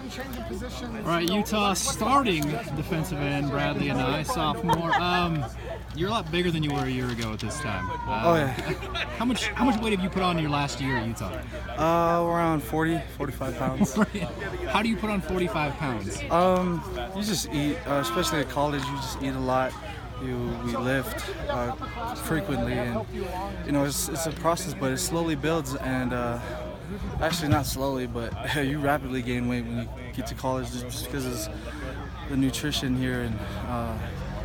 All right, Utah starting defensive end Bradlee Anae, sophomore. You're a lot bigger than you were a year ago at this time. Oh yeah. How much weight have you put on in your last year at Utah? Around 45 pounds. How do you put on 45 pounds? You just eat, especially at college. You just eat a lot. We lift frequently, and it's a process, but it slowly builds, and actually not slowly, but you rapidly gain weight when you get to college just because of the nutrition here and a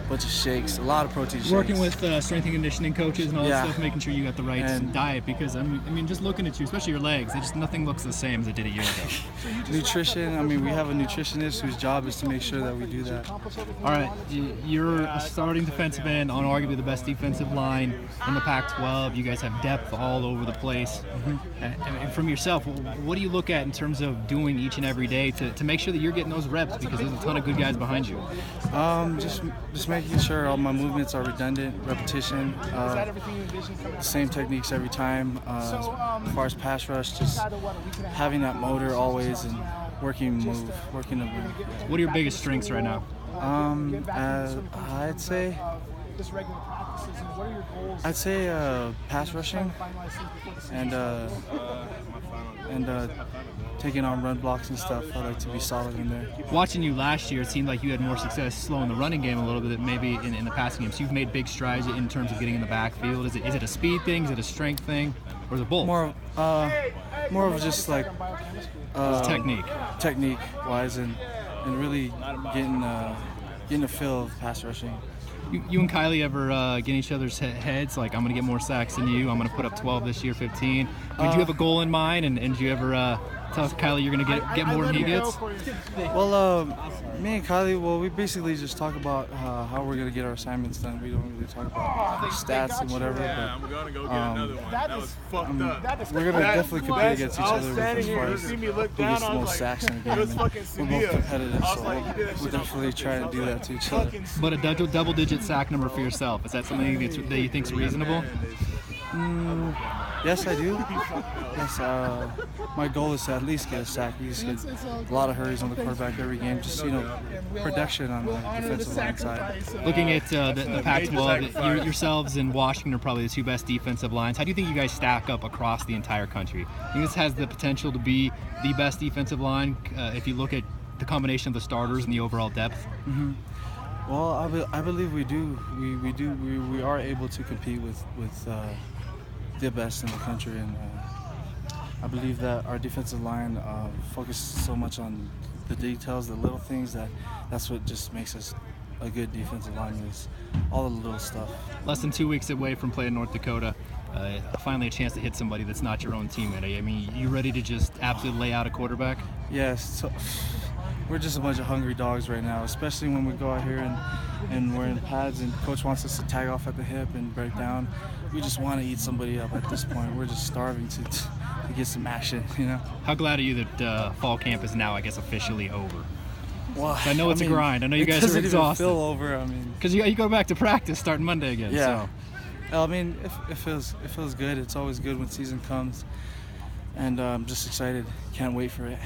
bunch of shakes, a lot of protein shakes. Working with strength and conditioning coaches and all that stuff, making sure you got the right diet, because I mean, just looking at you, especially your legs, nothing looks the same as it did a year ago. Nutrition, I mean, we have a nutritionist whose job is to make sure that we do that. All right, you're a starting defensive end on arguably the best defensive line in the Pac-12. You guys have depth all over the place. And from yourself, what do you look at in terms of doing each and every day to make sure that you're getting those reps, because there's a ton of good guys behind you? Just making sure all my movements are redundant, repetition, same techniques every time. As far as pass rush, just having that motor always and working the move. What are your biggest strengths right now? I'd say pass rushing and taking on run blocks and stuff. I like to be solid in there. Watching you last year, it seemed like you had more success slowing the running game a little bit than maybe in the passing game. So you've made big strides in terms of getting in the backfield. Is it a speed thing? Is it a strength thing? Or is it both? More of just like technique wise, and really getting a feel of pass rushing. You and Kylie ever get in each other's heads? Like, I'm going to get more sacks than you. I'm going to put up 12 this year, 15. Do you have a goal in mind? And do you ever tell Kylie you're going to get more than he gets? Well, me and Kylie, we basically just talk about how we're going to get our assignments done. We don't really talk about stats and whatever. But we're going to definitely compete against each other as far as who gets the most sacks in a game. And we're both competitive, so we'll definitely try to do that to each other. But a double-digit sack number for yourself, is that something that you think is reasonable? Yes, I do. Yes, my goal is to at least get a sack. We just get a lot of hurries on the quarterback every game. Just production on the defensive line side. Looking at the Pac-12, yourselves and Washington are probably the two best defensive lines. How do you think you guys stack up across the entire country? I think this has the potential to be the best defensive line if you look at the combination of the starters and the overall depth. Mm-hmm. Well, I believe we do. We are able to compete with the best in the country, and I believe that our defensive line focuses so much on the details, the little things, that's what just makes us a good defensive line, is all the little stuff. Less than 2 weeks away from playing North Dakota, finally a chance to hit somebody that's not your own teammate. I mean, you ready to just absolutely lay out a quarterback? Yes. So, we're just a bunch of hungry dogs right now, especially when we go out here and we're in pads and coach wants us to tag off at the hip and break down. We just want to eat somebody up at this point. We're just starving to get some action, How glad are you that fall camp is now, I guess, officially over? Well, I know it's a grind. I know you guys are exhausted. It doesn't even feel over. I mean, because you go back to practice starting Monday again. Yeah. So. I mean, it feels good. It's always good when season comes, and I'm just excited. Can't wait for it.